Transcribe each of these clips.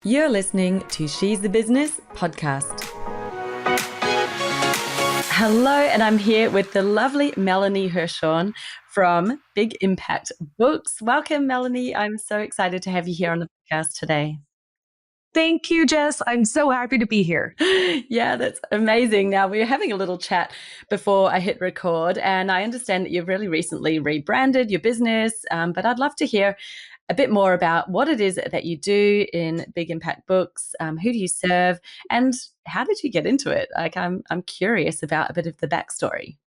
You're listening to She's the Business podcast. Hello, and I'm here with the lovely Melanie Herschorn from Big Impact Books. Welcome, Melanie. I'm so excited to have you here on the podcast today. Thank you, Jess. I'm so happy to be here. Yeah, that's amazing. Now, we were having a little chat before I hit record, and I understand that you've really recently rebranded your business, but I'd love to hear a bit more about what it is that you do in Big Impact Books. Who do you serve, and how did you get into it? I'm curious about a bit of the backstory.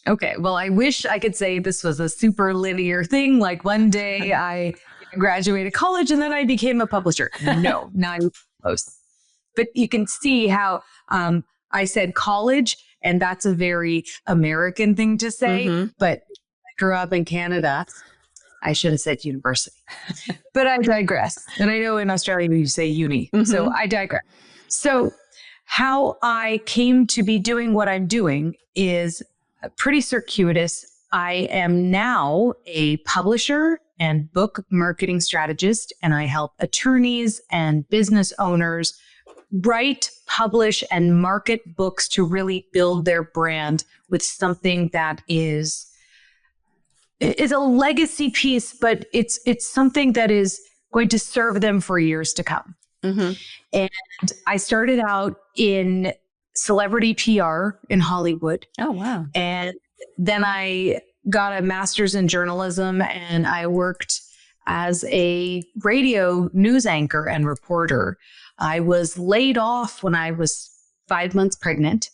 Okay, well, I wish I could say this was a super linear thing. Like one day I graduated college and then I became a publisher. No, not even close. But you can see how I said college, and that's a very American thing to say. Mm-hmm. But I grew up in Canada. I should have said university, but I digress. And I know in Australia you say uni, so I digress. So how I came to be doing what I'm doing is pretty circuitous. I am now a publisher and book marketing strategist, and I help attorneys and business owners write, publish, and market books to really build their brand with something that is a legacy piece, but it's something that is going to serve them for years to come. Mm-hmm. And I started out in celebrity PR in Hollywood. Oh, wow. And then I got a master's in journalism, and I worked as a radio news anchor and reporter. I was laid off when I was 5 months pregnant.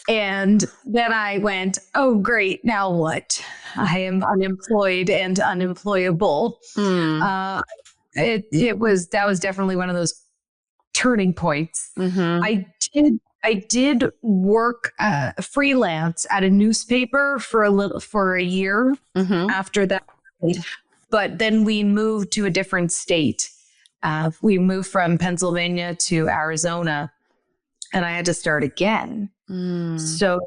And then I went, oh, great. Now what? I am unemployed and unemployable. That was definitely one of those turning points. Mm-hmm. I did work freelance at a newspaper for a year after that. But then we moved to a different state. We moved from Pennsylvania to Arizona, and I had to start again. So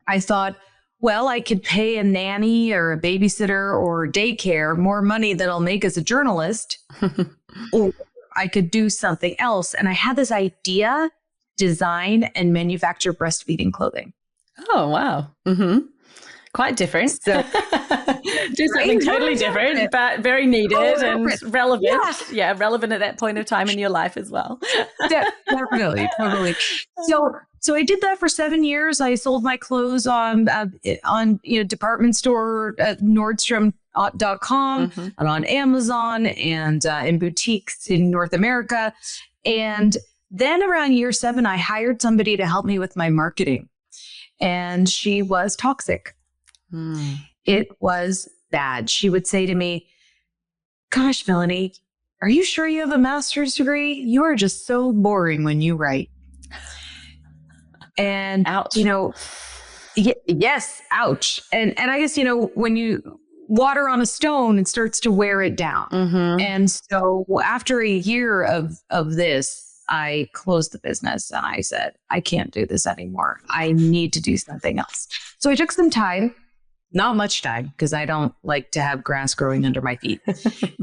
I thought, well, I could pay a nanny or a babysitter or daycare more money than I'll make as a journalist, or I could do something else. And I had this idea, design and manufacture breastfeeding clothing. Oh, wow. Mm-hmm. Quite different. So, do something totally different, but very needed and relevant. Yes. Yeah, relevant at that point of time in your life as well. Definitely, totally. So I did that for 7 years. I sold my clothes on department store at Nordstrom.com and on Amazon and in boutiques in North America. And then around year 7, I hired somebody to help me with my marketing, and she was toxic. It was bad. She would say to me, gosh, Melanie, are you sure you have a master's degree? You are just so boring when you write. And, ouch. Yes, ouch. And I guess, when you water on a stone, it starts to wear it down. Mm-hmm. And so after a year of this, I closed the business and I said, I can't do this anymore. I need to do something else. So I took some time. Not much time, because I don't like to have grass growing under my feet.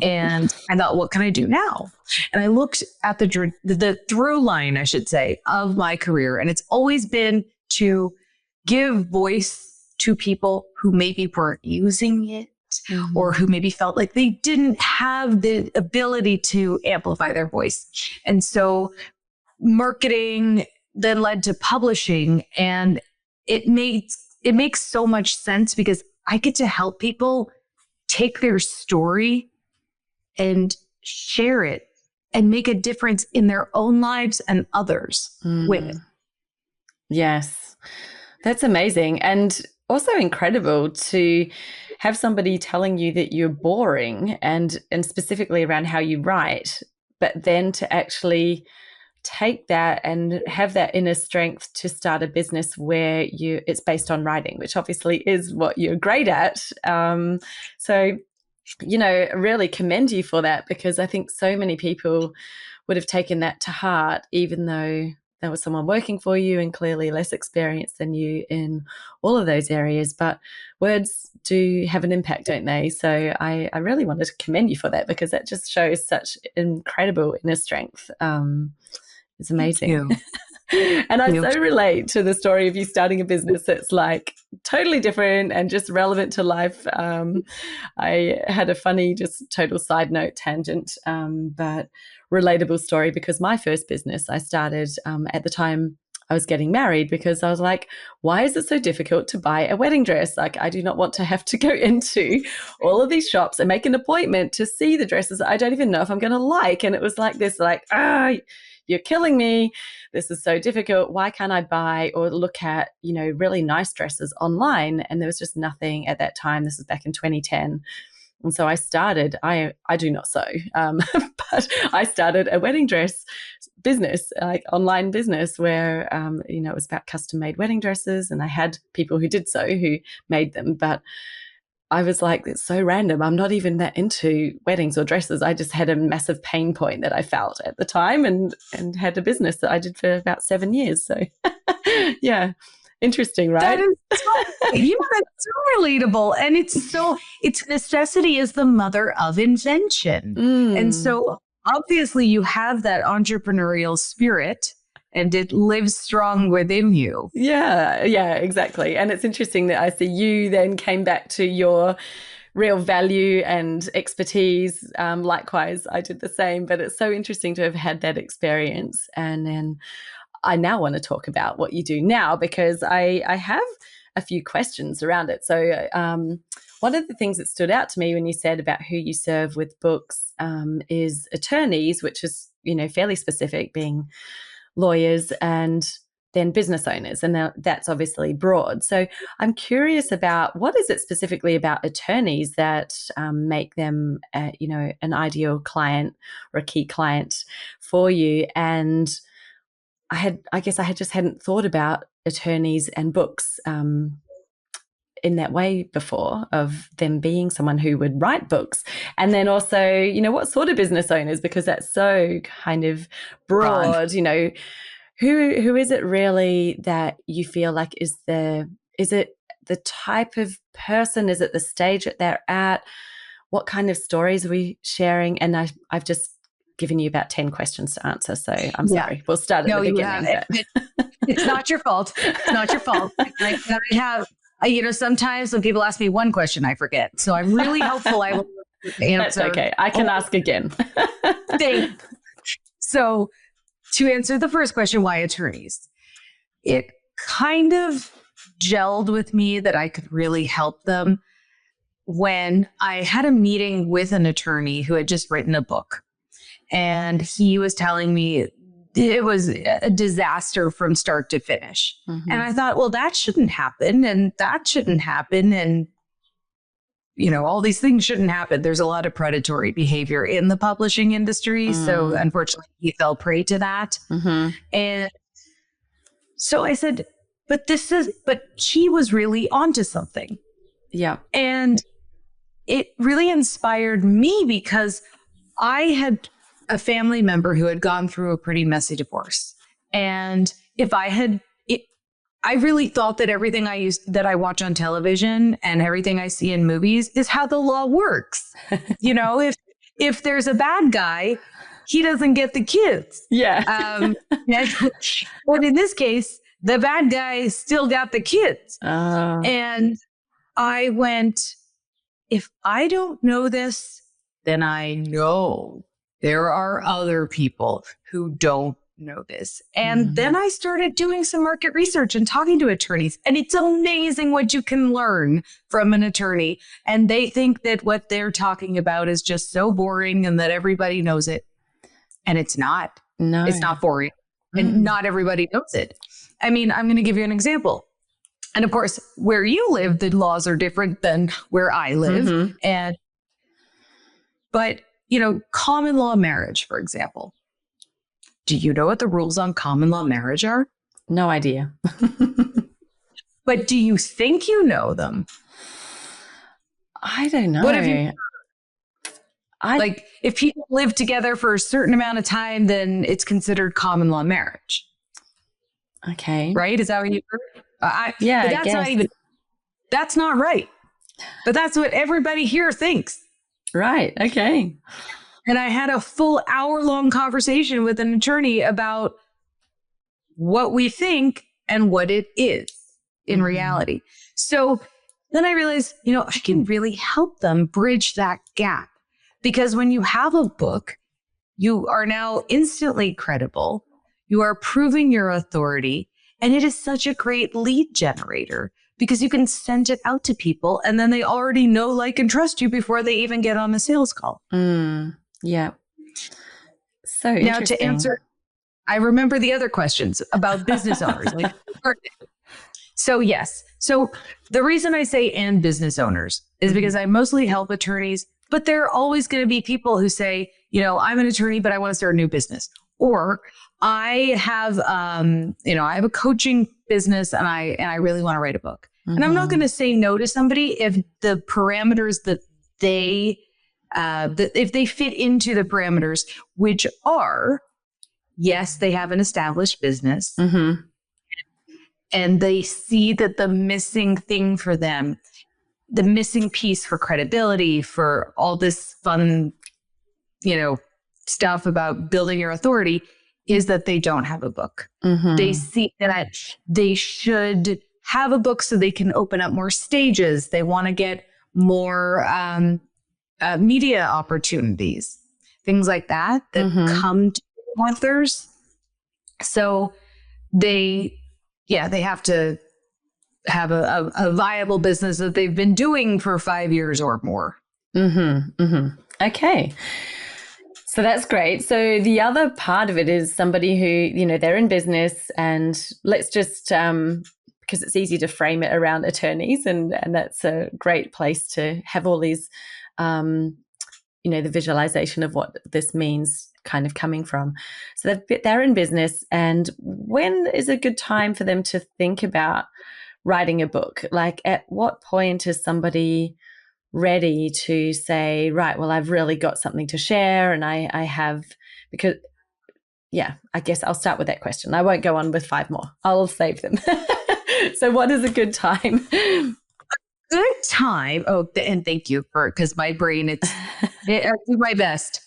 And I thought, what can I do now? And I looked at the through line, I should say, of my career. And it's always been to give voice to people who maybe weren't using it, or who maybe felt like they didn't have the ability to amplify their voice. And so marketing then led to publishing, and it makes so much sense because I get to help people take their story and share it and make a difference in their own lives and others with it. Yes, that's amazing. And also incredible to have somebody telling you that you're boring and specifically around how you write, but then to actually take that and have that inner strength to start a business where it's based on writing, which obviously is what you're great at. So, really commend you for that, because I think so many people would have taken that to heart, even though there was someone working for you and clearly less experienced than you in all of those areas. But words do have an impact, don't they? So I really wanted to commend you for that, because that just shows such incredible inner strength. It's amazing. And I so relate to the story of you starting a business that's like totally different and just relevant to life. I had a funny, just total side note tangent, but relatable story, because my first business I started at the time I was getting married, because I was like, why is it so difficult to buy a wedding dress? Like, I do not want to have to go into all of these shops and make an appointment to see the dresses I don't even know if I'm going to like. And it was like this, like, you're killing me. This is so difficult. Why can't I buy or look at, really nice dresses online? And there was just nothing at that time. This was back in 2010. And so I started, I do not sew, but I started a wedding dress business, like online business, where, it was about custom made wedding dresses. And I had people who did sew, who made them. But I was like, it's so random. I'm not even that into weddings or dresses. I just had a massive pain point that I felt at the time, and had a business that I did for about 7 years. So yeah, interesting, right? That is that's so relatable. And it's necessity is the mother of invention. And so obviously you have that entrepreneurial spirit, and it lives strong within you. Yeah, exactly. And it's interesting that I see you then came back to your real value and expertise. Likewise, I did the same, but it's so interesting to have had that experience. And then I now want to talk about what you do now, because I have a few questions around it. So one of the things that stood out to me when you said about who you serve with books is attorneys, which is, fairly specific, being lawyers, and then business owners. And that's obviously broad. So I'm curious about, what is it specifically about attorneys that make them, an ideal client or a key client for you? And I guess I just hadn't thought about attorneys and books in that way before, of them being someone who would write books. And then also, what sort of business owners, because that's so kind of broad, who is it really that you feel like is it the type of person? Is it the stage that they're at? What kind of stories are we sharing? And I've just given you about 10 questions to answer. So I'm sorry. We'll start at the beginning. It's not your fault. It's not your fault. I have, sometimes when people ask me one question, I forget. So I'm really helpful. I will answer. That's okay. I can ask again. So to answer the first question, why attorneys? It kind of gelled with me that I could really help them when I had a meeting with an attorney who had just written a book. And he was telling me it was a disaster from start to finish. Mm-hmm. And I thought, well, that shouldn't happen. And that shouldn't happen. And, all these things shouldn't happen. There's a lot of predatory behavior in the publishing industry. So unfortunately, he fell prey to that. Mm-hmm. And so I said, but he was really onto something. Yeah. And it really inspired me, because I had a family member who had gone through a pretty messy divorce. And I really thought that everything that I watch on television and everything I see in movies is how the law works. If there's a bad guy, he doesn't get the kids. Yeah. But in this case, the bad guy still got the kids. And I went, if I don't know this, then I know there are other people who don't know this. And then I started doing some market research and talking to attorneys. And it's amazing what you can learn from an attorney. And they think that what they're talking about is just so boring and that everybody knows it. And it's not. No. It's not boring. And not everybody knows it. I mean, I'm going to give you an example. And of course, where you live, the laws are different than where I live. Mm-hmm. But common law marriage, for example. Do you know what the rules on common law marriage are? No idea. But do you think you know them? I don't know. What have you? Like, if people live together for a certain amount of time, then it's considered common law marriage. Okay. right? Is that what you heard? Yeah, But I that's not guess. even, that's not right. But that's what everybody here thinks. Right. Okay. And I had a full hour-long conversation with an attorney about what we think and what it is in Mm-hmm. reality. So then I realized, I can really help them bridge that gap. Because when you have a book, you are now instantly credible. You are proving your authority. And it is such a great lead generator because you can send it out to people and then they already know, like, and trust you before they even get on a sales call. Yeah. So Now, to interesting. answer, I remember the other questions about business owners. Like, so, yes. So, the reason I say and business owners is because I mostly help attorneys, but there are always going to be people who say, I'm an attorney, but I want to start a new business. Or I have, I have a coaching business and I really want to write a book. And I'm not going to say no to somebody if the parameters that they, if they fit into the parameters, which are, yes, they have an established business. Mm-hmm. And they see that the missing thing for them, the missing piece for credibility, for all this fun, stuff about building your authority is that they don't have a book. They see that they should have a book so they can open up more stages. They want to get more media opportunities, things like that come to authors. So they have to have a viable business that they've been doing for 5 years or more. Okay. So that's great. So the other part of it is somebody who, they're in business, and let's just, because it's easy to frame it around attorneys, and that's a great place to have all these, the visualization of what this means kind of coming from. So they're in business, and when is a good time for them to think about writing a book? Like, at what point is somebody ready to say, right, well, I've really got something to share, and I have, because, yeah, I guess I'll start with that question. I won't go on with 5 more. I'll save them. So what is a good time? Good time. Oh, and thank you because my brain, I do my best.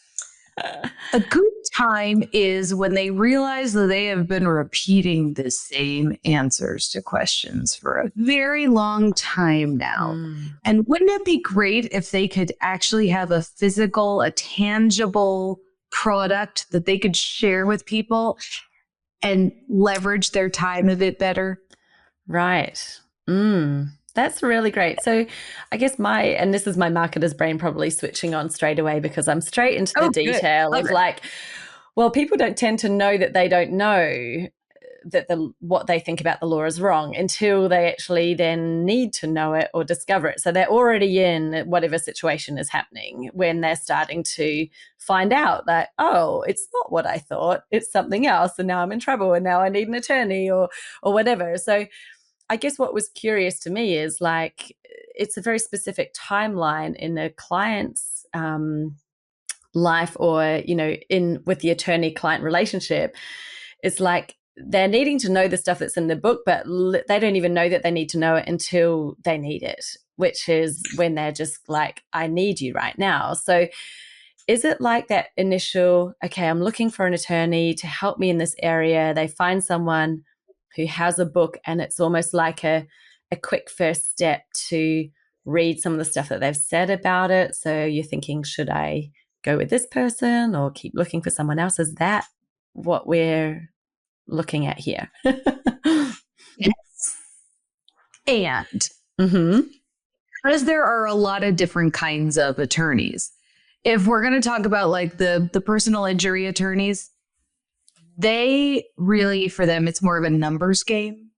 A good time is when they realize that they have been repeating the same answers to questions for a very long time now. And wouldn't it be great if they could actually have a physical, a tangible product that they could share with people and leverage their time a bit better? Right. That's really great. So I guess and this is my marketer's brain probably switching on straight away, because I'm straight into the detail of like, well, people don't tend to know that they don't know that what they think about the law is wrong until they actually then need to know it or discover it. So they're already in whatever situation is happening when they're starting to find out that, oh, it's not what I thought, it's something else, and now I'm in trouble, and now I need an attorney or whatever. So I guess what was curious to me is, like, it's a very specific timeline in a client's life, or, in with the attorney-client relationship. It's like they're needing to know the stuff that's in the book, but they don't even know that they need to know it until they need it, which is when they're just like, I need you right now. So is it like that initial, okay, I'm looking for an attorney to help me in this area? They find someone who has a book, and it's almost like a quick first step to read some of the stuff that they've said about it. So you're thinking, should I go with this person or keep looking for someone else? Is that what we're looking at here? Yes. And because there are a lot of different kinds of attorneys, if we're going to talk about like the personal injury attorneys, they really, for them, it's more of a numbers game.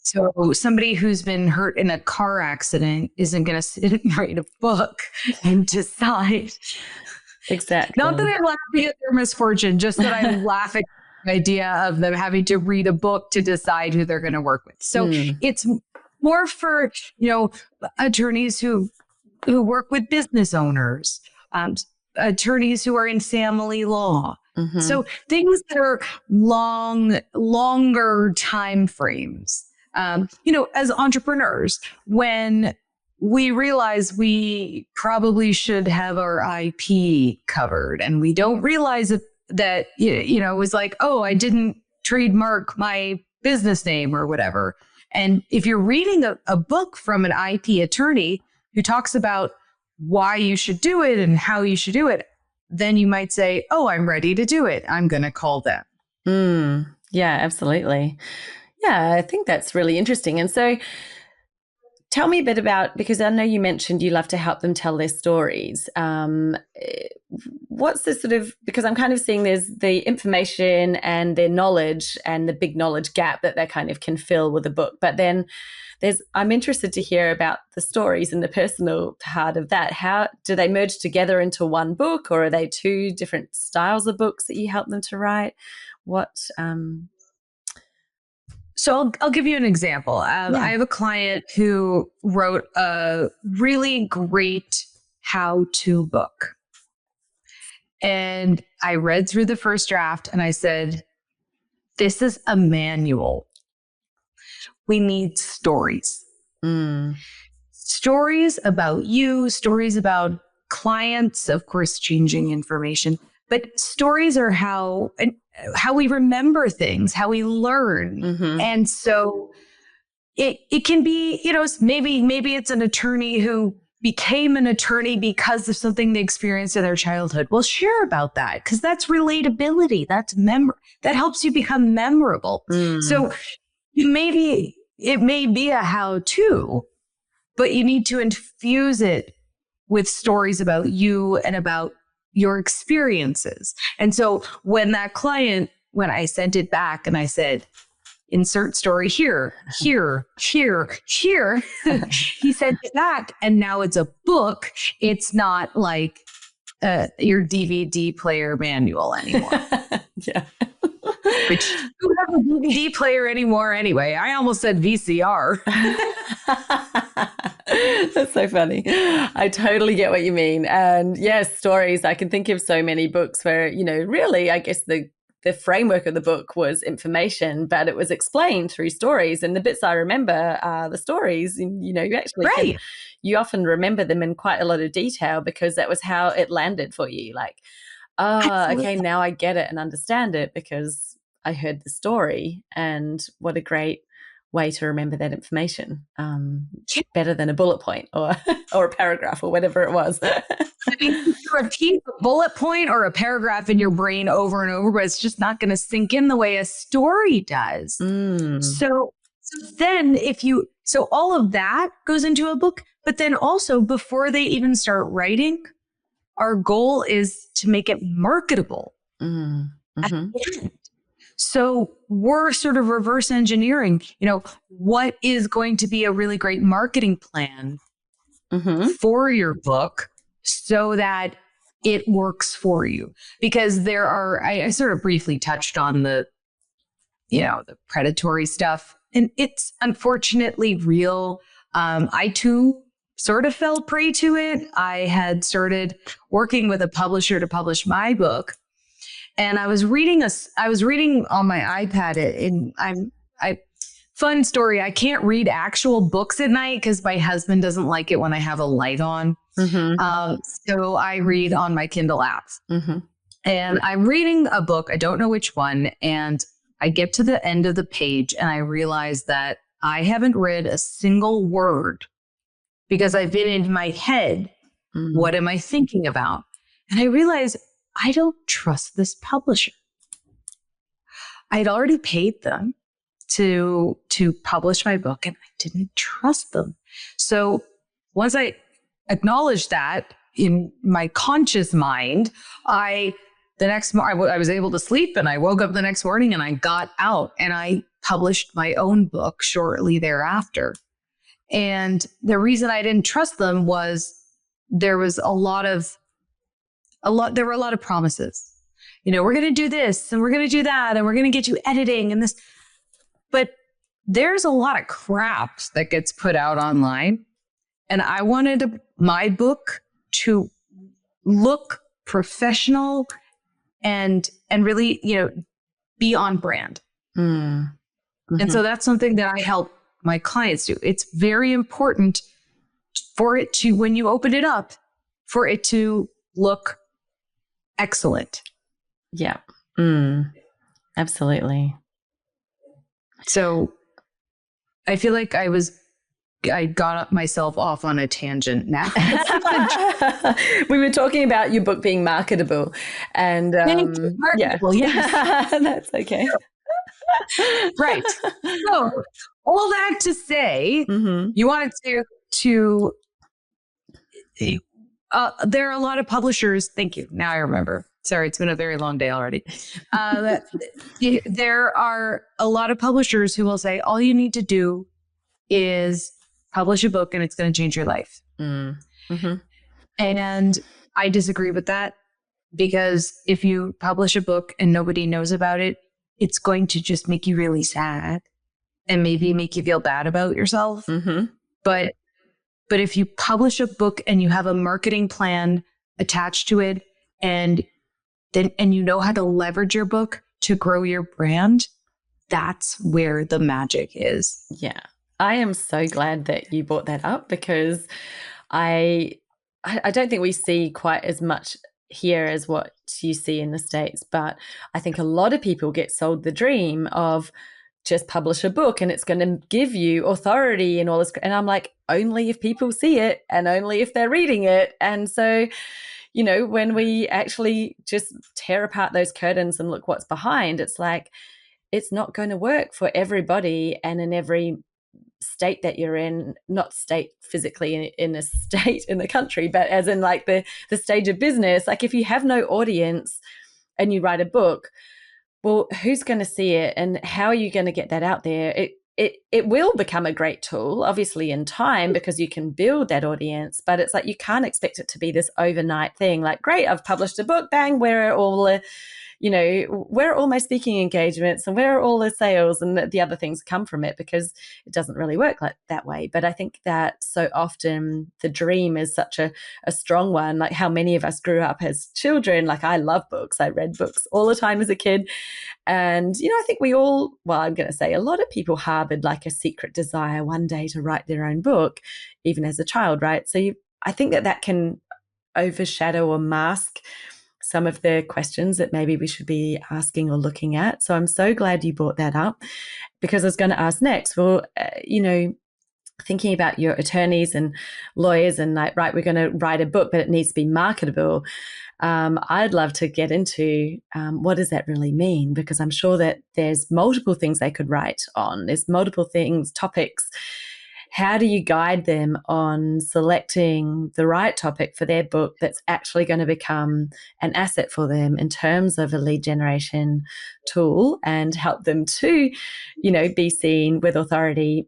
So somebody who's been hurt in a car accident isn't going to sit and write a book and decide. Exactly. Not that I'm laughing at their misfortune, just that I'm laughing at the idea of them having to read a book to decide who they're going to work with. So it's more for, attorneys who work with business owners, attorneys who are in family law, So things that are longer time frames. As entrepreneurs, when we realize we probably should have our IP covered, and we don't realize that it was like, oh, I didn't trademark my business name or whatever. And if you're reading a book from an IP attorney who talks about why you should do it and how you should do it, then you might say, oh, I'm ready to do it. I'm going to call them. Yeah, absolutely. Yeah, I think that's really interesting. And so tell me a bit about, because I know you mentioned you love to help them tell their stories. What's the sort of, because I'm kind of seeing there's the information and their knowledge and the big knowledge gap that they kind of can fill with a book. But then I'm interested to hear about the stories and the personal part of that. How do they merge together into one book, or are they two different styles of books that you help them to write? So I'll give you an example. I have a client who wrote a really great how-to book. And I read through the first draft and I said, this is a manual. We need stories. Stories about you, stories about clients, of course, changing information. But stories are how we remember things, how we learn. And so it can be, maybe it's an attorney who became an attorney because of something they experienced in their childhood. Well, share about that, because that's relatability. That helps you become memorable. So maybe it may be a how-to, but you need to infuse it with stories about you and about your experiences. And so when I sent it back and I said, insert story here, he sent it back, and now it's a book. It's not like your DVD player manual anymore. Yeah. Which, who has a DVD player anymore anyway? I almost said VCR. That's so funny. I totally get what you mean. And yes, stories. I can think of so many books where, really, I guess the framework of the book was information, but it was explained through stories. And the bits I remember are the stories. And, you actually you often remember them in quite a lot of detail because that was how it landed for you. Like, okay, now I get it and understand it because I heard the story. And what a great way to remember that information. Better than a bullet point or a paragraph or whatever it was. I mean, you repeat a bullet point or a paragraph in your brain over and over, but it's just not going to sink in the way a story does. So then so all of that goes into a book, but then also before they even start writing, our goal is to make it marketable. So we're sort of reverse engineering, what is going to be a really great marketing plan for your book so that it works for you. Because I sort of briefly touched on the predatory stuff, and it's unfortunately real. I too sort of fell prey to it. I had started working with a publisher to publish my book. And I was reading on my iPad, fun story. I can't read actual books at night because my husband doesn't like it when I have a light on. So I read on my Kindle app. And I'm reading a book. I don't know which one. And I get to the end of the page and I realize that I haven't read a single word because I've been in my head. What am I thinking about? And I realized I don't trust this publisher. I'd already paid them to publish my book and I didn't trust them. So once I acknowledged that in my conscious mind, I was able to sleep and I woke up the next morning and I got out and I published my own book shortly thereafter. And the reason I didn't trust them was there were a lot of promises. We're going to do this and we're going to do that and we're going to get you editing and this. But there's a lot of crap that gets put out online. And I wanted my book to look professional and really, be on brand. Mm. And so that's something that I help my clients do. It's very important for it to, when you open it up, for it to look excellent. Yeah. Absolutely. So I feel like I got myself off on a tangent now. We were talking about your book being marketable, and marketable, yes. That's okay. Right. So all that to say, you wanted to there are a lot of publishers. Thank you. Now I remember. Sorry, it's been a very long day already. There are a lot of publishers who will say, all you need to do is publish a book and it's going to change your life. And I disagree with that, because if you publish a book and nobody knows about it, it's going to just make you really sad and maybe make you feel bad about yourself. But if you publish a book and you have a marketing plan attached to it, and you know how to leverage your book to grow your brand, that's where the magic is. Yeah. I am so glad that you brought that up, because I don't think we see quite as much here as what you see in the States, but I think a lot of people get sold the dream of just publish a book and it's going to give you authority and all this. And I'm like, only if people see it and only if they're reading it. And so, when we actually just tear apart those curtains and look what's behind, it's like, it's not going to work for everybody and in every state that you're in, not state physically in a state in the country, but as in like the stage of business. Like if you have no audience and you write a book, well, who's going to see it and how are you going to get that out there? It will become a great tool, obviously, in time, because you can build that audience, but it's like you can't expect it to be this overnight thing. Like, great, I've published a book, bang, where are all the, where are all my speaking engagements and where are all the sales and the other things come from it, because it doesn't really work like that way. But I think that so often the dream is such a strong one, like how many of us grew up as children. Like I love books. I read books all the time as a kid. And, I think we all, well, I'm going to say a lot of people harbored like a secret desire one day to write their own book, even as a child, right? So I think that can overshadow or mask some of the questions that maybe we should be asking or looking at. So I'm so glad you brought that up, because I was going to ask next, well, thinking about your attorneys and lawyers and like, right, we're going to write a book, but it needs to be marketable. I'd love to get into what does that really mean? Because I'm sure that there's multiple things they could write on. There's multiple things, topics. How do you guide them on selecting the right topic for their book that's actually going to become an asset for them in terms of a lead generation tool and help them to, be seen with authority?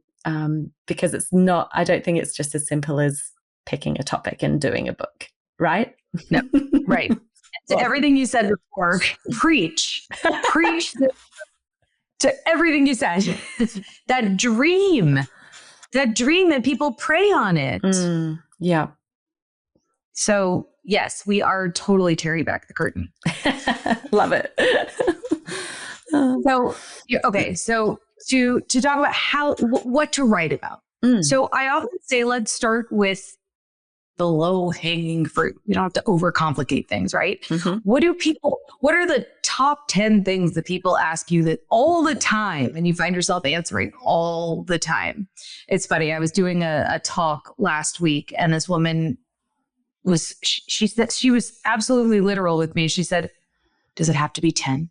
Because it's not, I don't think it's just as simple as picking a topic and doing a book, right? No, right. To everything you said before, preach to everything you said. That dream that people prey on it. Yeah. So yes, we are totally tearing back the curtain. Love it. So, okay. So to talk about what to write about. So I often say, let's start with the low hanging fruit. We don't have to overcomplicate things, right? What are the top 10 things that people ask you that all the time and you find yourself answering all the time? It's funny. I was doing a talk last week and this woman she said, she was absolutely literal with me. She said, does it have to be 10?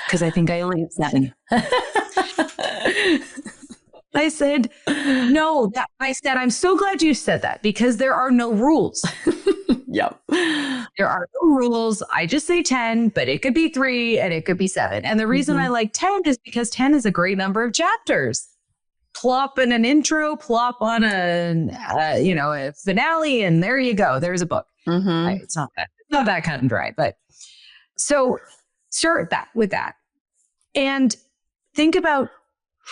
Because I think I only have 7. I said, no, I'm so glad you said that, because there are no rules. Yep. There are no rules. I just say 10, but it could be 3 and it could be 7. And the reason I like 10 is because 10 is a great number of chapters. Plop in an intro, plop on a finale, and there you go. There's a book. It's not that cut and dry, but so start with that. And think about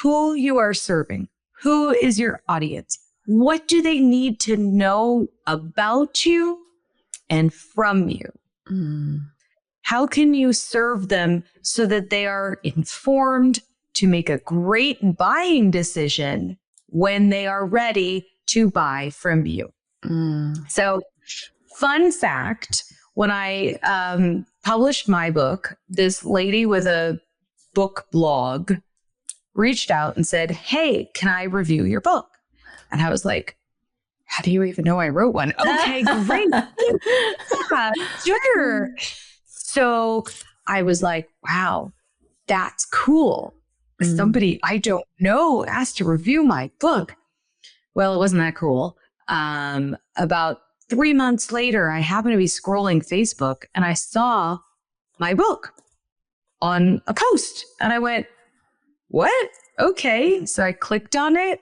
who you are serving. Who is your audience? What do they need to know about you and from you? How can you serve them so that they are informed to make a great buying decision when they are ready to buy from you? So, fun fact, when I published my book, this lady with a book blog reached out and said, "Hey, can I review your book?" And I was like, "How do you even know I wrote one?" "Okay, great. Yeah, sure." So I was like, wow, that's cool. Somebody I don't know asked to review my book. Well, it wasn't that cool. About 3 months later, I happened to be scrolling Facebook and I saw my book on a post. And I went, what? Okay. So I clicked on it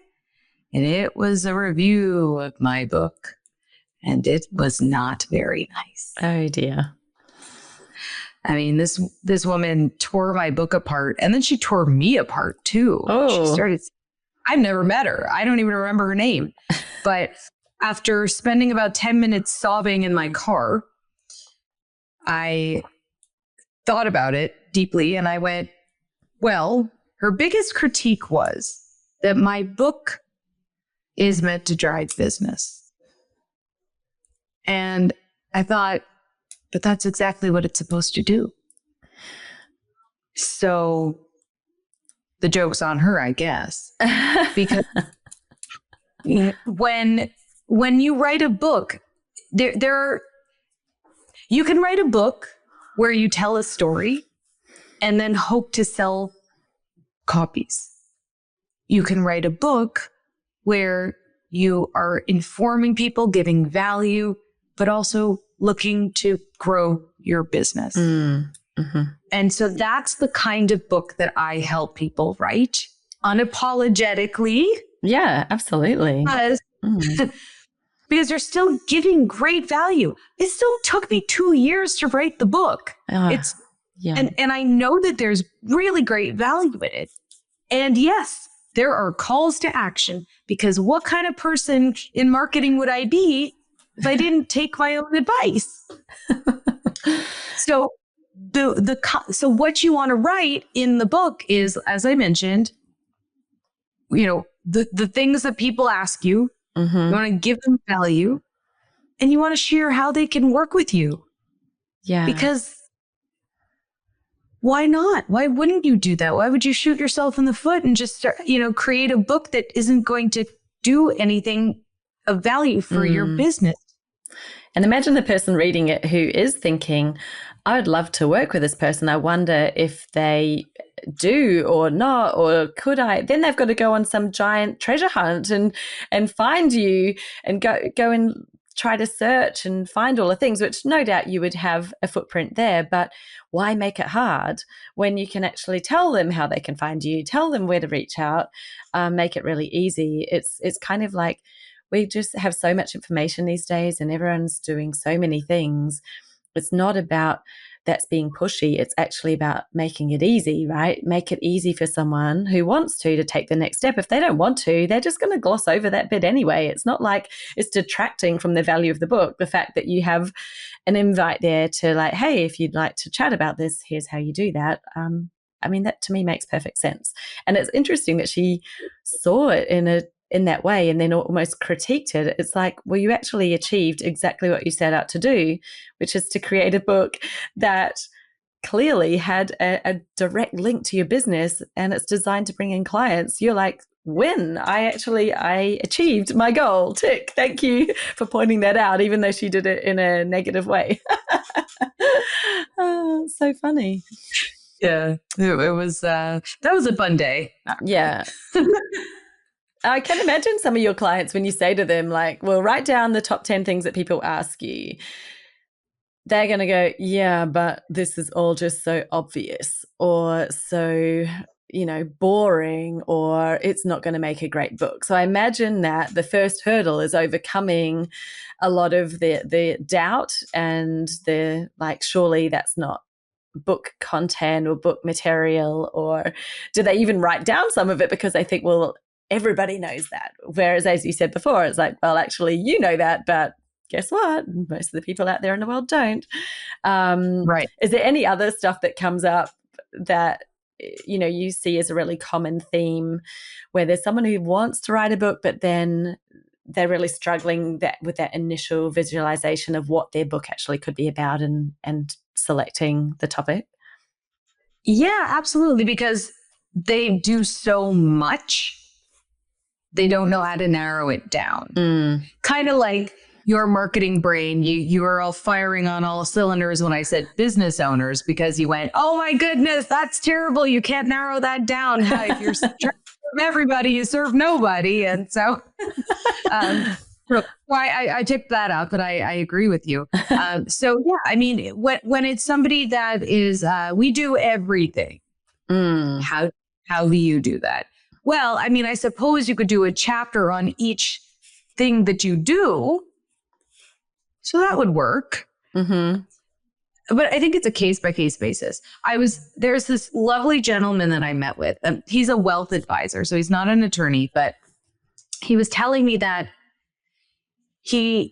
and it was a review of my book. And it was not very nice. Oh, dear. I mean, this woman tore my book apart and then she tore me apart too. Oh. I've never met her. I don't even remember her name. But after spending about 10 minutes sobbing in my car, I thought about it deeply and I went, well, her biggest critique was that my book is meant to drive business. And I thought, but that's exactly what it's supposed to do. So the joke's on her, I guess. Because when you write a book, you can write a book where you tell a story and then hope to sell copies. You can write a book where you are informing people, giving value, but also looking to grow your business. And so that's the kind of book that I help people write unapologetically. Yeah, absolutely. Because you're still giving great value. It still took me 2 years to write the book. And I know that there's really great value in it. And yes, there are calls to action, because what kind of person in marketing would I be if I didn't take my own advice? So so what you want to write in the book is, as I mentioned, the things that people ask you, you want to give them value, and you want to share how they can work with you. Yeah. Because why not? Why wouldn't you do that? Why would you shoot yourself in the foot and just start, create a book that isn't going to do anything of value for your business? And imagine the person reading it who is thinking, I would love to work with this person. I wonder if they do or not, or could I? Then they've got to go on some giant treasure hunt and find you and go and try to search and find all the things, which no doubt you would have a footprint there. But why make it hard when you can actually tell them how they can find you, tell them where to reach out, make it really easy. It's kind of like, we just have so much information these days and everyone's doing so many things. It's not about that's being pushy. It's actually about making it easy, right? Make it easy for someone who wants to take the next step. If they don't want to, they're just going to gloss over that bit anyway. It's not like it's detracting from the value of the book. The fact that you have an invite there to like, hey, if you'd like to chat about this, here's how you do that. I mean, that to me makes perfect sense. And it's interesting that she saw it in that way and then almost critiqued it. It's like, well, you actually achieved exactly what you set out to do, which is to create a book that clearly had a direct link to your business and it's designed to bring in clients. You're like, win. I achieved my goal. Tick. Thank you for pointing that out, even though she did it in a negative way. Oh, so funny. Yeah, it was, that was a fun day. Yeah. I can imagine some of your clients when you say to them, like, well, write down the top 10 things that people ask you. They're going to go, yeah, but this is all just so obvious or so, boring, or it's not going to make a great book. So I imagine that the first hurdle is overcoming a lot of the doubt and the like, surely that's not book content or book material, or do they even write down some of it because they think, well, everybody knows that. Whereas, as you said before, it's like, well, actually, you know that, but guess what? Most of the people out there in the world don't. Right. Is there any other stuff that comes up that you see as a really common theme, where there's someone who wants to write a book, but then they're really struggling with that initial visualization of what their book actually could be about, and selecting the topic? Yeah, absolutely. Because they do so much, they don't know how to narrow it down. Kind of like your marketing brain. You were all firing on all cylinders when I said business owners, because you went, oh my goodness, that's terrible. You can't narrow that down. If you're trying to serve everybody, you serve nobody. And so I picked that up, and I agree with you. So yeah, I mean, when it's somebody that is, we do everything. How do you do that? Well, I mean, I suppose you could do a chapter on each thing that you do. So that would work. But I think it's a case-by-case basis. There's this lovely gentleman that I met with. He's a wealth advisor, so he's not an attorney, but he was telling me that he's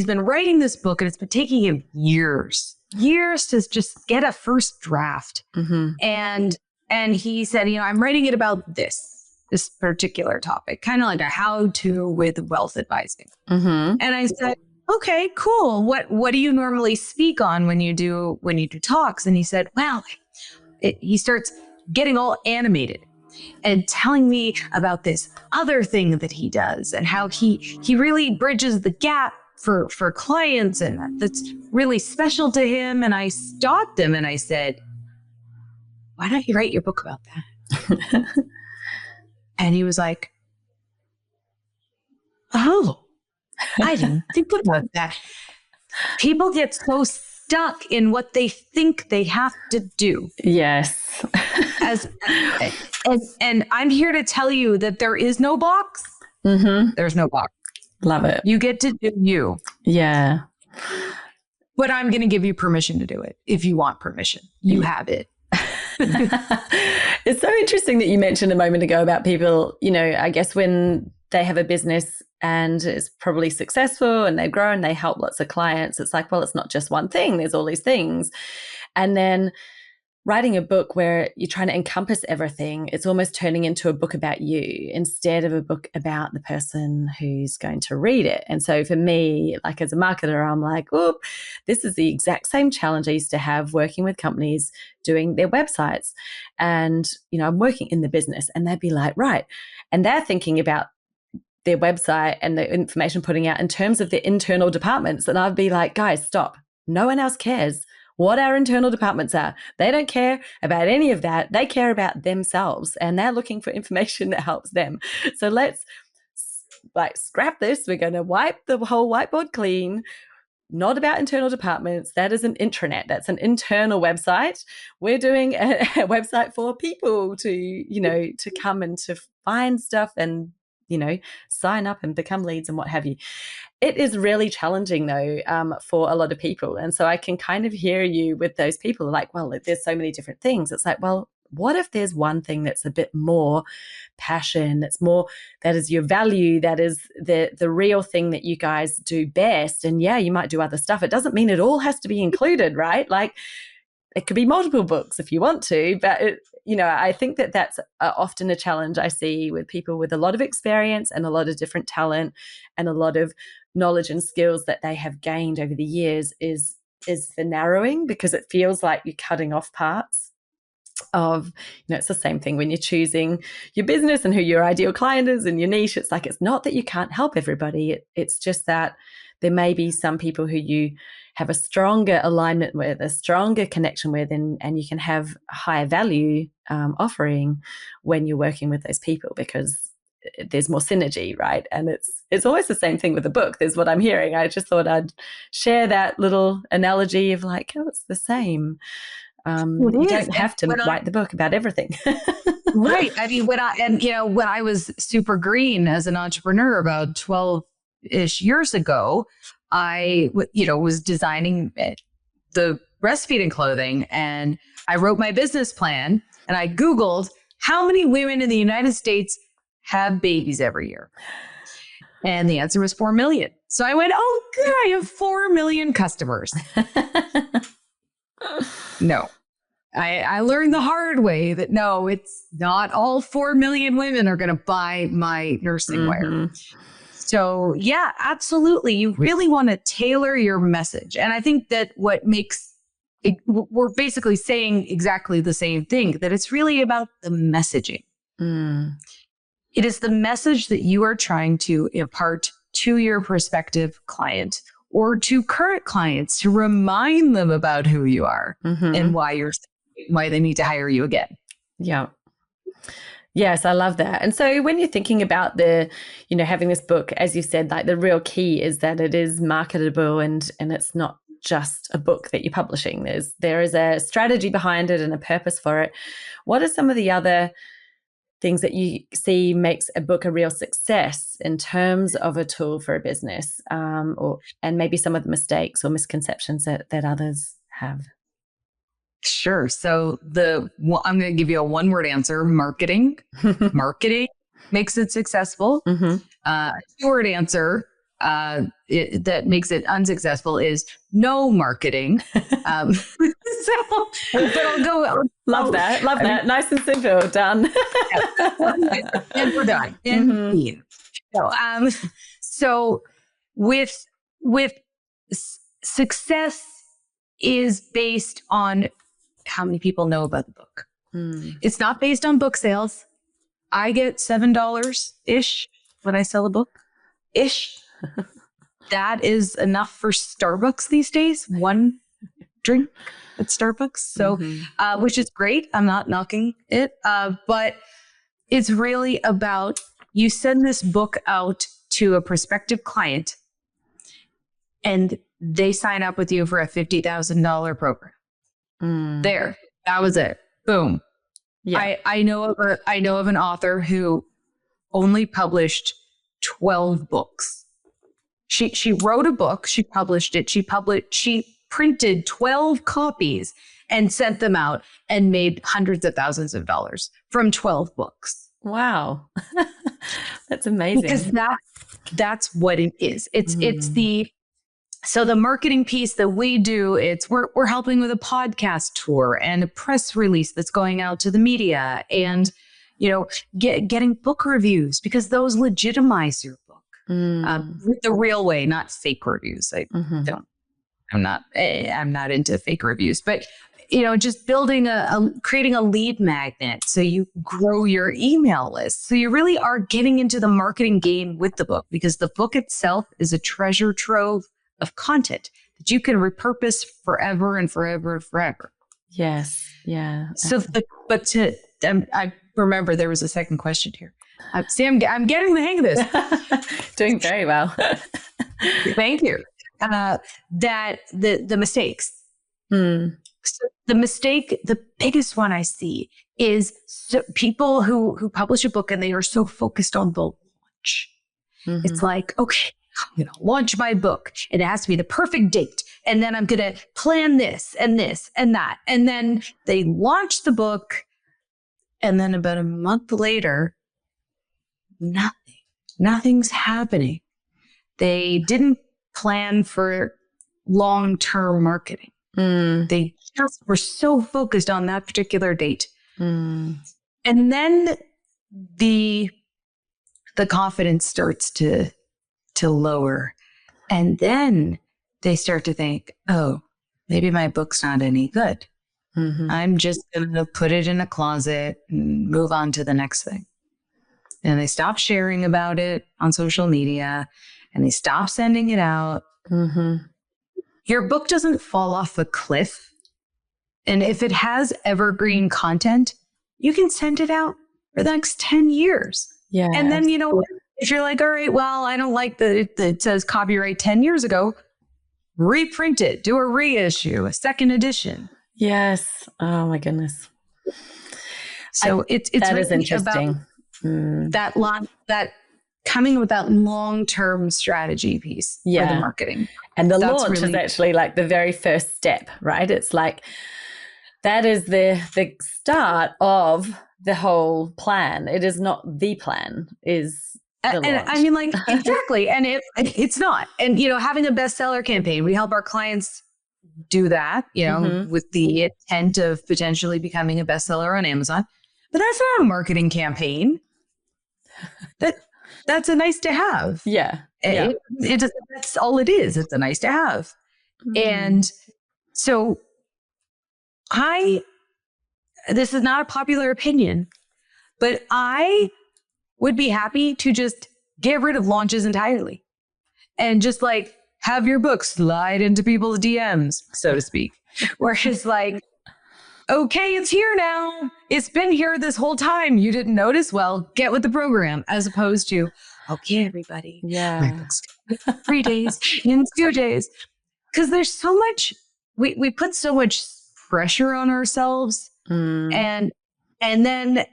been writing this book, and it's been taking him years to just get a first draft. And he said, I'm writing it about this particular topic, kind of like a how-to with wealth advising. And I said, okay, cool. What do you normally speak on when you do talks? And he said, well, he starts getting all animated and telling me about this other thing that he does, and how he really bridges the gap for clients, and that's really special to him. And I stopped him and I said, why don't you write your book about that? And he was like, oh, I didn't think about that. People get so stuck in what they think they have to do. Yes. And I'm here to tell you that there is no box. There's no box. Love it. You get to do you. Yeah. But I'm going to give you permission to do it. If you want permission, you have it. It's so interesting that you mentioned a moment ago about people, I guess when they have a business and it's probably successful and they've grown, they help lots of clients. It's like, well, it's not just one thing. There's all these things. And then writing a book where you're trying to encompass everything, it's almost turning into a book about you instead of a book about the person who's going to read it. And so for me, like as a marketer, I'm like, oh, this is the exact same challenge I used to have working with companies doing their websites. And, I'm working in the business, and they'd be like, right. And they're thinking about their website and the information putting out in terms of their internal departments. And I'd be like, guys, stop. No one else cares what our internal departments are. They don't care about any of that. They care about themselves, and they're looking for information that helps them. So let's scrap this. We're going to wipe the whole whiteboard clean. Not about internal departments. That is an intranet. That's an internal website. We're doing a website for people to come and to find stuff and, sign up and become leads and what have you. It is really challenging though, for a lot of people. And so I can kind of hear you with those people like, well, there's so many different things. It's like, well, what if there's one thing that's a bit more passion, that is your value, that is the real thing that you guys do best? And yeah, you might do other stuff. It doesn't mean it all has to be included, right? Like it could be multiple books if you want to, but I think that that's often a challenge I see with people with a lot of experience and a lot of different talent and a lot of knowledge and skills that they have gained over the years is the narrowing, because it feels like you're cutting off parts of, it's the same thing when you're choosing your business and who your ideal client is and your niche. It's like, it's not that you can't help everybody. It's just that there may be some people who you have a stronger alignment with, a stronger connection with, and you can have a higher value offering when you're working with those people, because there's more synergy, right? And it's always the same thing with a book. There's what I'm hearing. I just thought I'd share that little analogy of like, oh, it's the same. You don't have to write the book about everything. Right. I mean, when I was super green as an entrepreneur about 12-ish years ago, I was designing the breastfeeding clothing, and I wrote my business plan, and I Googled how many women in the United States have babies every year. And the answer was 4 million. So I went, oh, good, I have 4 million customers. No. I learned the hard way that no, it's not all 4 million women are going to buy my nursing wear. So yeah, absolutely. You really want to tailor your message. And I think that what makes it, we're basically saying exactly the same thing, that it's really about the messaging. It is the message that you are trying to impart to your prospective client or to current clients to remind them about who you are and why they need to hire you again. Yeah. Yes, I love that. And so when you're thinking about having this book, as you said, like the real key is that it is marketable and it's not just a book that you're publishing. There is a strategy behind it and a purpose for it. What are some of the other things that you see makes a book a real success in terms of a tool for a business, and maybe some of the mistakes or misconceptions that others have? Sure. So I'm going to give you a one-word answer: marketing. Marketing makes it successful. A two-word answer that makes it unsuccessful is no marketing. But I'll go. Love that. Nice and simple. Done. And we're done. And so with success is based on how many people know about the book. It's not based on book sales. I get $7-ish when I sell a book. Ish. That is enough for Starbucks these days. One drink at Starbucks. So, which is great. I'm not knocking it. But it's really about, you send this book out to a prospective client and they sign up with you for a $50,000 program. There, that was it. Boom. Yeah. I know of an author who only published 12 books. She wrote a book, she published it, she printed 12 copies and sent them out and made hundreds of thousands of dollars from 12 books. Wow. That's amazing. Because that's what it is. So the marketing piece that we do, we're helping with a podcast tour and a press release that's going out to the media, and getting book reviews, because those legitimize your book the real way, not fake reviews. I'm not into fake reviews, but just creating a lead magnet so you grow your email list. So you really are getting into the marketing game with the book, because the book itself is a treasure trove of content that you can repurpose forever and forever and forever. Yes. Yeah. So, I remember there was a second question here. See, I'm getting the hang of this. Doing very well. Thank you. That the mistakes. So the biggest one I see is people who publish a book and they are so focused on the launch. It's like, okay, I'm going to launch my book. It has to be the perfect date. And then I'm going to plan this and this and that. And then they launch the book. And then about a month later, nothing's happening. They didn't plan for long-term marketing. They just were so focused on that particular date. And then the confidence starts to lower. And then they start to think, oh, maybe my book's not any good. I'm just going to put it in a closet and move on to the next thing. And they stop sharing about it on social media and they stop sending it out. Your book doesn't fall off a cliff. And if it has evergreen content, you can send it out for the next 10 years. Yeah. And then, if you're like, all right, well, I don't like that it says copyright 10 years ago, reprint it, do a reissue, a second edition. Yes. Oh my goodness. So it's that really is interesting. That coming with that long-term strategy piece for the marketing. And the launch is actually like the very first step, right? It's like, that is the start of the whole plan. It is not the plan, is the And I launch. mean, like, exactly. And it's not. And, having a bestseller campaign, we help our clients do that, Mm-hmm. with the intent of potentially becoming a bestseller on Amazon. But that's not a marketing campaign. That that's a nice to have. Yeah. Yeah. That's all it is. It's a nice to have. Mm. And so I this is not a popular opinion, but I would be happy to just get rid of launches entirely and just like have your book slide into people's DMs, so to speak. Where it's like, okay, it's here now. It's been here this whole time. You didn't notice? Well, get with the program, as opposed to, okay, everybody, my Yeah. book's in 3 days, in 2 days. Because there's so much, we put so much pressure on ourselves. Mm. And then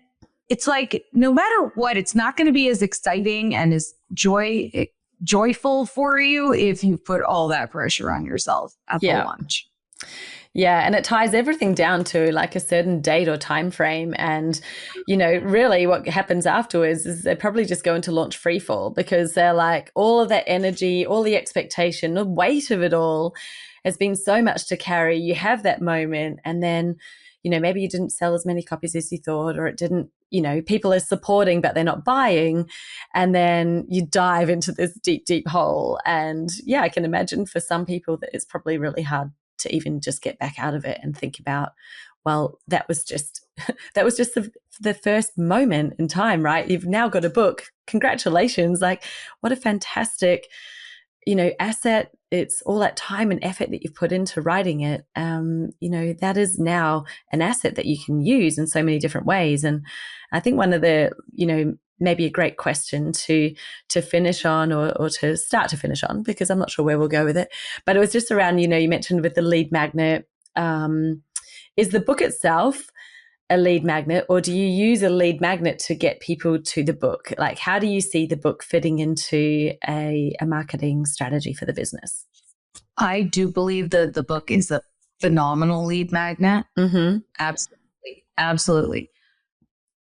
it's like, no matter what, it's not going to be as exciting and as joyful for you if you put all that pressure on yourself at the Yeah. launch. Yeah, and it ties everything down to like a certain date or time frame. And, really what happens afterwards is they probably just go into launch free fall because they're like all of that energy, all the expectation, the weight of it all has been so much to carry. You have that moment and then, maybe you didn't sell as many copies as you thought, or it didn't, people are supporting, but they're not buying. And then you dive into this deep, deep hole. And yeah, I can imagine for some people that it's probably really hard to even just get back out of it and think about, well, that was just the first moment in time, right? You've now got a book. Congratulations. Like what a fantastic, asset. It's all that time and effort that you've put into writing it. That is now an asset that you can use in so many different ways. And I think one of the, maybe a great question to finish on or to start to finish on, because I'm not sure where we'll go with it, but it was just around, you mentioned with the lead magnet, is the book itself a lead magnet, or do you use a lead magnet to get people to the book? Like, how do you see the book fitting into a marketing strategy for the business? I do believe that the book is a phenomenal lead magnet. Mm-hmm. Absolutely. Absolutely.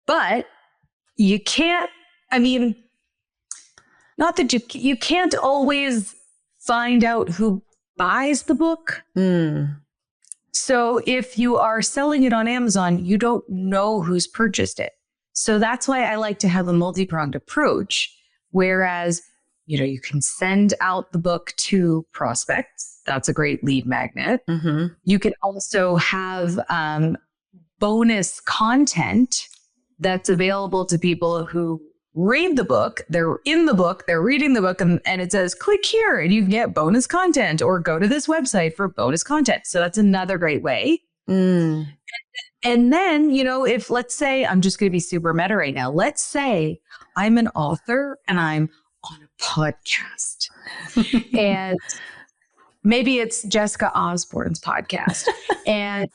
But you can't, I mean, not that you can't always find out who buys the book. Mm. So if you are selling it on Amazon, you don't know who's purchased it. So that's why I like to have a multi-pronged approach. Whereas, you can send out the book to prospects. That's a great lead magnet. Mm-hmm. You can also have bonus content that's available to people who read the book. They're in the book, they're reading the book, and it says, click here and you can get bonus content, or go to this website for bonus content. So that's another great way. Mm. And then, if let's say, I'm just going to be super meta right now. Let's say I'm an author and I'm on a podcast and maybe it's Jessica Osborne's podcast and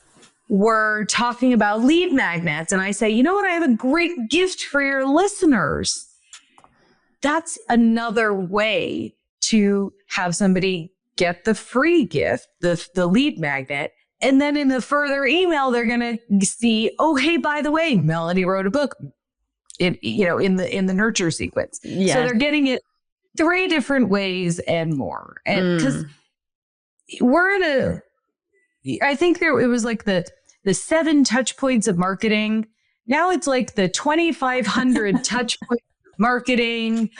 we're talking about lead magnets. And I say, you know what? I have a great gift for your listeners. That's another way to have somebody get the free gift, the lead magnet. And then in the further email, they're going to see, oh, hey, by the way, Melanie wrote a book in the nurture sequence. Yeah. So they're getting it 3 different ways and more. And because we're in I think it was like the 7 touch points of marketing. Now it's like the 2,500 touch points of marketing.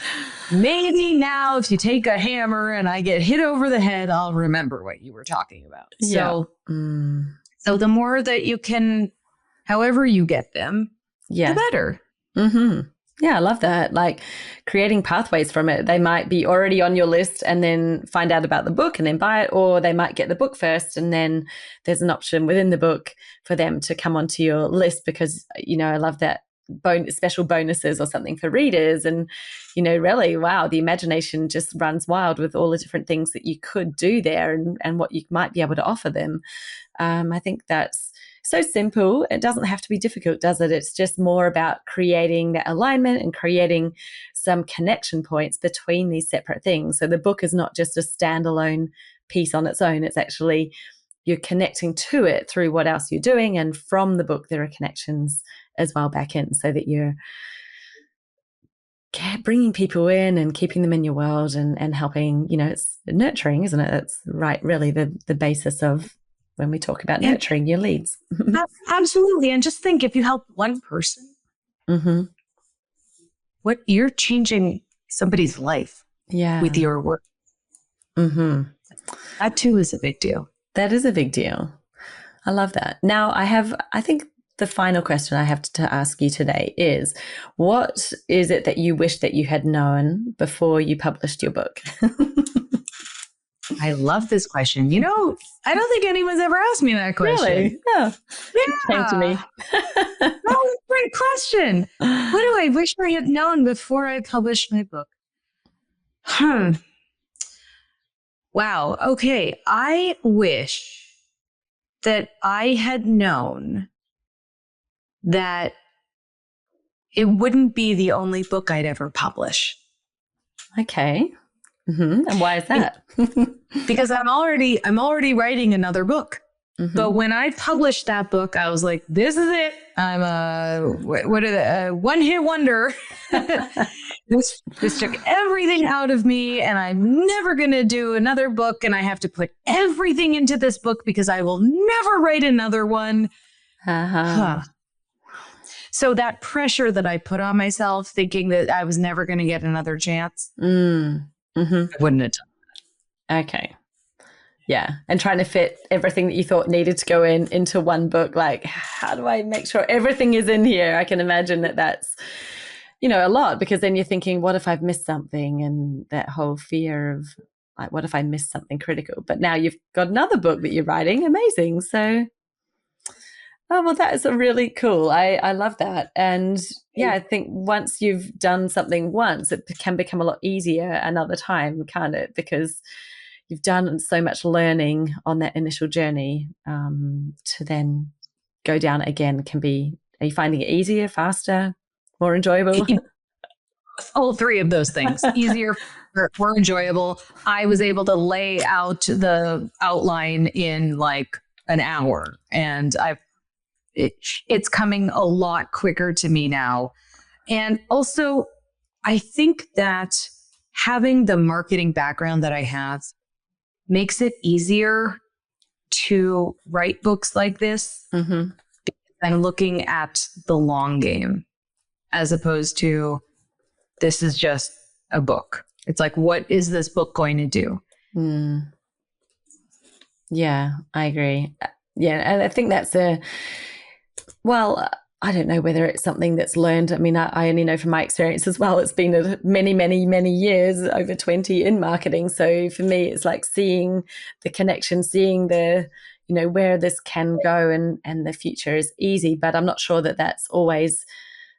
Maybe now if you take a hammer and I get hit over the head, I'll remember what you were talking about. Yeah. So the more that you can, however you get them, the better. Mm-hmm. Yeah, I love that. Like creating pathways from it. They might be already on your list and then find out about the book and then buy it, or they might get the book first and then there's an option within the book for them to come onto your list because, I love that special bonuses or something for readers. And, really, wow, the imagination just runs wild with all the different things that you could do there and what you might be able to offer them. I think that's so simple. It doesn't have to be difficult, does it? It's just more about creating that alignment and creating some connection points between these separate things. So the book is not just a standalone piece on its own. It's actually you're connecting to it through what else you're doing. And from the book, there are connections as well back in so that you're bringing people in and keeping them in your world and helping, it's nurturing, isn't it? That's right, really the basis of when we talk about nurturing your leads. Absolutely. And just think, if you help one person, what you're changing somebody's life with your work. That too is a big deal. That is a big deal. I love that. Now I think the final question I have to ask you today is, what is it that you wish that you had known before you published your book? I love this question. I don't think anyone's ever asked me that question. Really? Oh, yeah. Came to me. Oh, great question. What do I wish I had known before I published my book? Wow. Okay. I wish that I had known that it wouldn't be the only book I'd ever publish. Okay. And why is that? Because I'm already writing another book. But when I published that book, I was like, this is it. I'm a one-hit wonder. This took everything out of me, and I'm never going to do another book. And I have to put everything into this book because I will never write another one. So that pressure that I put on myself, thinking that I was never going to get another chance, I wouldn't have done that. Okay. Yeah. And trying to fit everything that you thought needed to go into one book. Like, how do I make sure everything is in here? I can imagine that's, a lot, because then you're thinking, what if I've missed something? And that whole fear of, like, what if I missed something critical? But now you've got another book that you're writing. Amazing. So, oh, well, that is really cool. I love that. And yeah, I think once you've done something once, it can become a lot easier another time, can't it? Because you've done so much learning on that initial journey, to then go down it again are you finding it easier, faster, more enjoyable? All three of those things. Easier, more enjoyable. I was able to lay out the outline in like an hour, and it's coming a lot quicker to me now. And also, I think that having the marketing background that I have makes it easier to write books like this, and looking at the long game, as opposed to, this is just a book. It's like, what is this book going to do? Yeah, I agree. Yeah, and I think that's I don't know whether it's something that's learned. I mean, I only know from my experience as well. It's been many, many, many years, over 20 in marketing. So for me, it's like seeing the connection, seeing the, where this can go, and the future is easy. But I'm not sure that that's always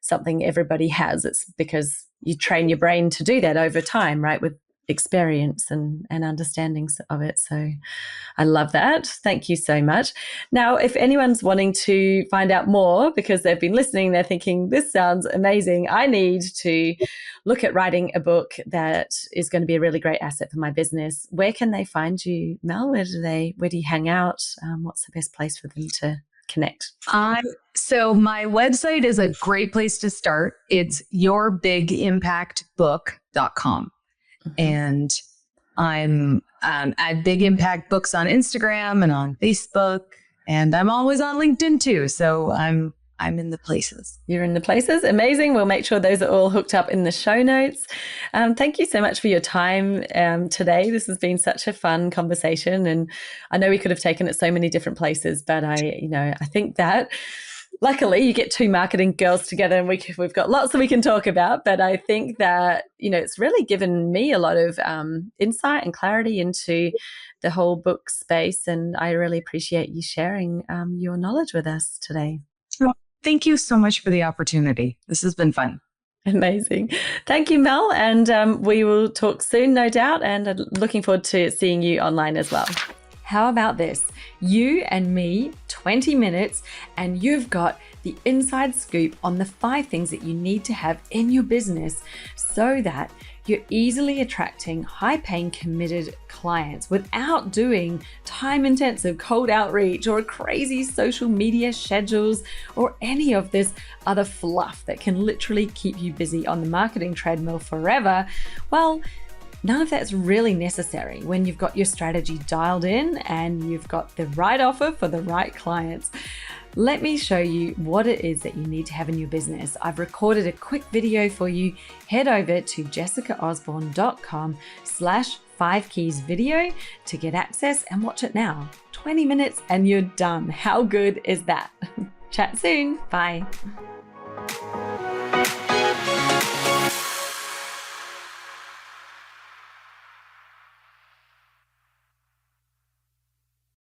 something everybody has. It's because you train your brain to do that over time, right? With experience and understandings of it. So I love that. Thank you so much. Now, if anyone's wanting to find out more because they've been listening, they're thinking, this sounds amazing, I need to look at writing a book that is going to be a really great asset for my business, where can they find you, Mel? Where do you hang out? What's the best place for them to connect? So my website is a great place to start. It's yourbigimpactbook.com. And I'm at Big Impact Books on Instagram and on Facebook, and I'm always on LinkedIn too. So I'm in the places. You're in the places. Amazing. We'll make sure those are all hooked up in the show notes. Thank you so much for your time today. This has been such a fun conversation, and I know we could have taken it so many different places, but I think that luckily you get two marketing girls together and we've got lots that we can talk about. But I think that, it's really given me a lot of insight and clarity into the whole book space. And I really appreciate you sharing your knowledge with us today. Well, thank you so much for the opportunity. This has been fun. Amazing. Thank you, Mel. And we will talk soon, no doubt. And I'm looking forward to seeing you online as well. How about this? You and me, 20 minutes, and you've got the inside scoop on the 5 things that you need to have in your business so that you're easily attracting high-paying, committed clients without doing time-intensive cold outreach or crazy social media schedules or any of this other fluff that can literally keep you busy on the marketing treadmill forever. Well, none of that's really necessary when you've got your strategy dialed in and you've got the right offer for the right clients. Let me show you what it is that you need to have in your business. I've recorded a quick video for you. Head over to jessicaosborne.com/5keys video to get access and watch it now. 20 minutes and you're done. How good is that? Chat soon. Bye.